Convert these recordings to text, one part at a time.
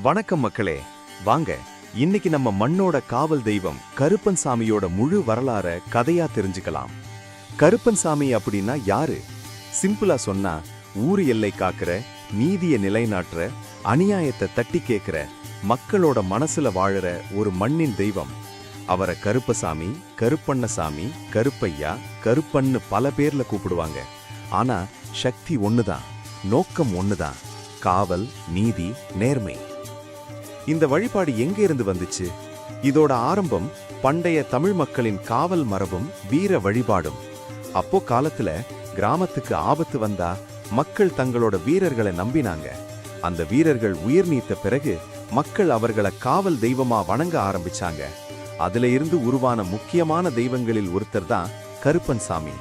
வணக்கம் மக்களே, வாங்க இன்னைக்கு நம்ம மண்ணோட காவல் தெய்வம் கருப்பன் சாமியோட முழு வரலாற கதையா தெரிஞ்சுக்கலாம். கருப்பன் சாமி அப்படின்னா யாரு? சிம்பிளா சொன்னா, ஊரு எல்லை காக்கிற, நீதிய நிலைநாட்டுற, அநியாயத்தை தட்டி கேட்கிற, மக்களோட மனசுல வாழற ஒரு மண்ணின் தெய்வம். அவரை கருப்பசாமி, கருப்பண்ணசாமி, கருப்பையா, கருப்பன்னு பல பேர்ல கூப்பிடுவாங்க. ஆனா சக்தி ஒண்ணுதான், நோக்கம் ஒண்ணுதான்: காவல், நீதி, நேர்மை. இந்த வழிபாடு எங்க இருந்து வந்துச்சு? இதோட ஆரம்பம் பண்டைய தமிழ் மக்களின் காவல் மரபும் வீர வழிபாடும். அப்போ காலத்துல கிராமத்துக்கு ஆபத்து வந்தா மக்கள் தங்களோட வீரர்களை நம்பினாங்க. அந்த வீரர்கள் உயிர் நீத்த பிறகு மக்கள் அவர்களை காவல் தெய்வமா வணங்க ஆரம்பிச்சாங்க. அதுல இருந்து உருவான முக்கியமான தெய்வங்களில் ஒருத்தர் தான் கருப்பன் சாமி.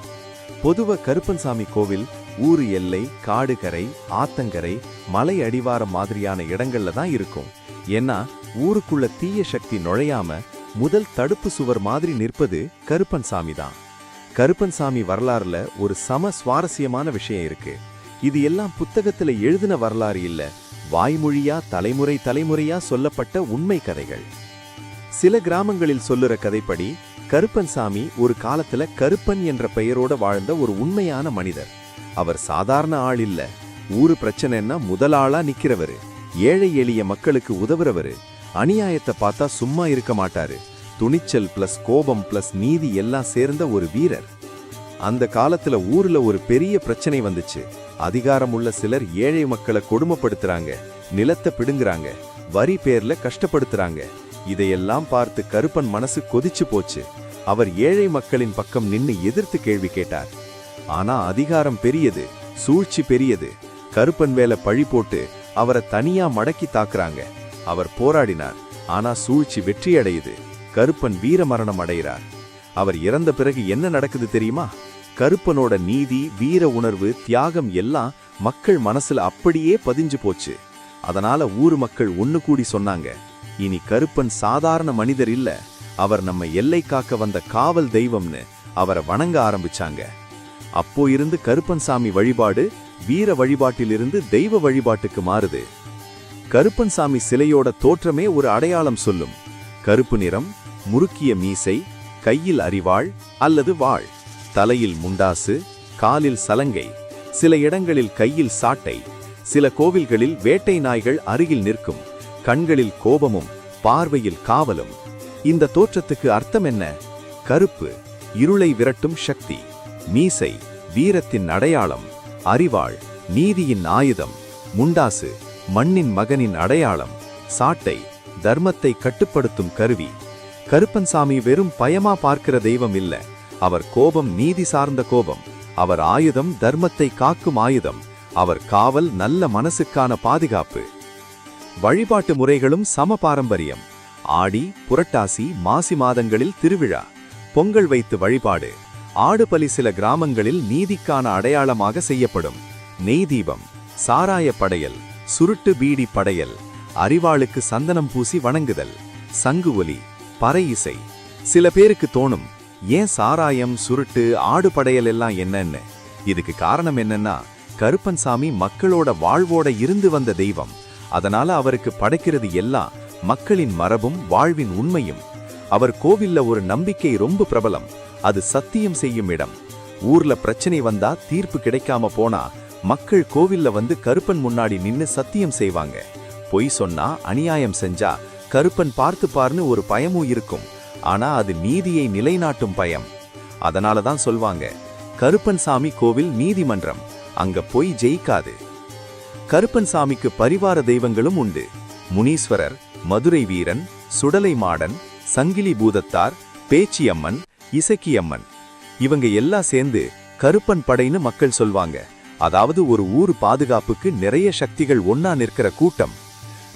பொதுவா கருப்பன் சாமி கோவில் ஊரு எல்லை, காடுகரை, ஆத்தங்கரை, மலை அடிவாரம் மாதிரியான இடங்கள்ல தான் இருக்கும். ஏன்னா ஊருக்குள்ள தீய சக்தி நுழையாம முதல் தடுப்பு சுவர் மாதிரி நிற்பது கருப்பன் சாமி தான். கருப்பன் சாமி வரலாறுல ஒரு சுவாரஸ்யமான விஷயம் இருக்கு. இது எல்லாம் புத்தகத்துல எழுதின வரலாறு இல்ல, வாய்மொழியா தலைமுறை தலைமுறையா சொல்லப்பட்ட உண்மை கதைகள். சில கிராமங்களில் சொல்லுற கதைப்படி கருப்பன் சாமி ஒரு காலத்துல கருப்பன் என்ற பெயரோட வாழ்ந்த ஒரு உண்மையான மனிதர். அவர் சாதாரண ஆள் இல்ல, ஊரு பிரச்சனைன்னா முதல் ஆளா நிக்கிறவரு, ஏழை எளிய மக்களுக்கு உதவுறவரு, அநியாயத்தை பார்த்தா சும்மா இருக்க மாட்டாரு. துணிச்சல் பிளஸ் கோபம் பிளஸ் நீதி எல்லாம் சேர்ந்த ஒரு வீரர். அந்த காலத்துல ஊர்ல ஒரு பெரிய பிரச்சனை வந்துச்சு. அதிகாரம் உள்ள சிலர் ஏழை மக்களை கொடுமைப்படுத்துறாங்க, நிலத்தை பிடுங்குறாங்க, வரி பேர்ல கஷ்டப்படுத்துறாங்க. இதையெல்லாம் பார்த்து கருப்பன் மனசு கொதிச்சு போச்சு. அவர் ஏழை மக்களின் பக்கம் நின்னு எதிர்த்து கேள்வி கேட்டார். ஆனா அதிகாரம் பெரியது, சூழ்ச்சி பெரியது. கருப்பன் வேலை பழி போட்டு அவரை தனியா மடக்கி தாக்குறாங்க. அவர் போராடினார், ஆனா சூழ்ச்சி வெற்றியடையுது. கருப்பன் வீர மரணம் அடைகிறார். அவர் இறந்த பிறகு என்ன நடக்குது தெரியுமா? கருப்பனோட நீதி, வீர உணர்வு, தியாகம் எல்லாம் மக்கள் மனசுல அப்படியே பதிஞ்சு போச்சு. அதனால ஊர் மக்கள் ஒண்ணு கூடி சொன்னாங்க, இனி கருப்பன் சாதாரண மனிதர் இல்ல, அவர் நம்ம எல்லை காக்க வந்த காவல் தெய்வம்னு அவரை வணங்க ஆரம்பிச்சாங்க. அப்போ இருந்து கருப்பன் சாமி வழிபாடு வீர வழிபாட்டிலிருந்து தெய்வ வழிபாட்டுக்கு மாறுது. கருப்பன் சாமி சிலையோட தோற்றமே ஒரு அடையாளம் சொல்லும். கருப்பு நிறம், முறுக்கிய மீசை, கையில் அரிவாள் அல்லது வாள், தலையில் முண்டாசு, காலில் சலங்கை, சில இடங்களில் கையில் சாட்டை, சில கோவில்களில் வேட்டை நாய்கள் அருகில் நிற்கும். கண்களில் கோபமும் பார்வையில் காவலும். இந்த தோற்றத்துக்கு அர்த்தம் என்ன? கருப்பு இருளை விரட்டும் சக்தி, மீசை வீரத்தின் அடையாளம், அரிவாள் நீதியின் ஆயுதம், முண்டாசு மண்ணின் மகனின் அடையாளம், சாட்டை தர்மத்தை கட்டுப்படுத்தும் கருவி. கருப்பன் சாமி வெறும் பயமா பார்க்கிற தெய்வம் இல்ல, அவர் கோபம் நீதி சார்ந்த கோபம், அவர் ஆயுதம் தர்மத்தை காக்கும் ஆயுதம், அவர் காவல் நல்ல மனசுக்கான பாதுகாப்பு. வழிபாட்டு முறைகளும் சம பாரம்பரியம். ஆடி, புரட்டாசி, மாசி மாதங்களில் திருவிழா, பொங்கல் வைத்து வழிபாடு, ஆடு பலி சில கிராமங்களில் நீதிக்கான அடையாளமாக செய்யப்படும். நெய் தீபம், சாராய படையல், சுருட்டு பீடி படையல், அரிவாளுக்கு சந்தனம் பூசி வணங்குதல், சங்கு ஒலி, பறை இசை. சில பேருக்கு தோணும், ஏன் சாராயம், சுருட்டு, ஆடு படையல் எல்லாம் என்னன்னு? இதுக்கு காரணம் என்னன்னா, கருப்பன் சாமி மக்களோட வாழ்வோட இருந்து வந்த தெய்வம். அதனால அவருக்கு படைக்கிறது எல்லாம் மக்களின் மரபும் வாழ்வின் உண்மையும். அவர் கோவில்ல ஒரு நம்பிக்கை ரொம்ப பிரபலம், அது சத்தியம் செய்யும் இடம். ஊர்ல பிரச்சனை வந்தா, தீர்ப்பு கிடைக்காம போனா மக்கள் கோவில்ல வந்து கருப்பன் முன்னாடி நின்னு சத்தியம் செய்வாங்க. பொய் சொன்னா, அநியாயம் செஞ்சா கருப்பன் பார்த்துப்பார்னு ஒரு பயமும் இருக்கும். ஆனா அது நீதியை நிலைநாட்டும் பயம். அதனாலதான் சொல்வாங்க, கருப்பன் சாமி கோவில் நீதிமன்றம், அங்க பொய் ஜெயிக்காது. கருப்பன் சாமிக்கு பரிவார தெய்வங்களும் உண்டு. முனீஸ்வரர், மதுரை வீரன், சுடலை மாடன், சங்கிலி பூதத்தார், பேச்சியம்மன், இசக்கியம்மன், இவங்க எல்லாம் சேர்ந்து கருப்பன் படைன்னு மக்கள் சொல்வாங்க. அதாவது ஒரு ஊர் பாதுகாப்புக்கு நிறைய சக்திகள் ஒன்னா நிற்கிற கூட்டம்.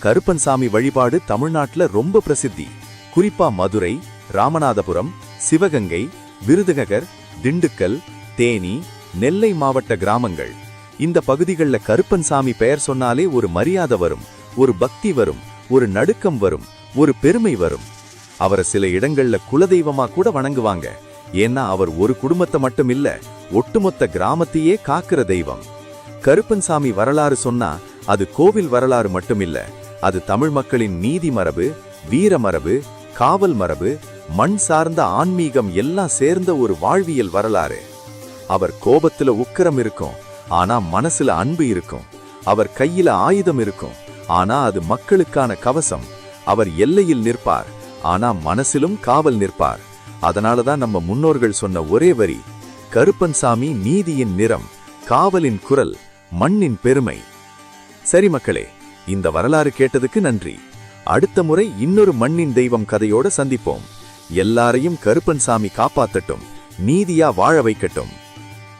கருப்பன் சாமி வழிபாடு தமிழ்நாட்டுல ரொம்ப பிரசித்தி. குறிப்பா மதுரை, ராமநாதபுரம், சிவகங்கை, விருதுநகர், திண்டுக்கல், தேனி, நெல்லை மாவட்ட கிராமங்கள். இந்த பகுதிகளில் கருப்பன் சாமி பெயர் சொன்னாலே ஒரு மரியாதை வரும், ஒரு பக்தி வரும், ஒரு நடுக்கம் வரும், ஒரு பெருமை வரும். அவரை சில இடங்கள்ல குலதெய்வமா கூட வணங்குவாங்க. ஏன்னா அவர் ஒரு குடும்பத்தை மட்டும் இல்ல, ஒட்டுமொத்த கிராமத்தையே காக்கிற தெய்வம். கருப்பன் சாமி வரலாறு சொன்னா அது கோவில் வரலாறு மட்டும் இல்ல, அது தமிழ் மக்களின் நீதி மரபு, வீர மரபு, காவல் மரபு, மண் சார்ந்த ஆன்மீகம் எல்லாம் சேர்ந்த ஒரு வாழ்வியல் வரலாறு. அவர் கோபத்துல உக்கிரம் இருக்கும், ஆனா மனசுல அன்பு இருக்கும். அவர் கையில ஆயுதம் இருக்கும், ஆனா அது மக்களுக்கான கவசம். அவர் எல்லையில் நிற்பார், ஆனா மனசிலும் காவல் நிற்பார். அதனாலதான் நம்ம முன்னோர்கள் சொன்ன ஒரே வரி, கருப்பன்சாமி நீதியின் நிறம், காவலின் குரல், மண்ணின் பெருமை. சரி மக்களே, இந்த வரலாறு கேட்டதுக்கு நன்றி. அடுத்த முறை இன்னொரு மண்ணின் தெய்வம் கதையோட சந்திப்போம். எல்லாரையும் கருப்பன்சாமி காப்பாத்தட்டும், நீதியா வாழ வைக்கட்டும்.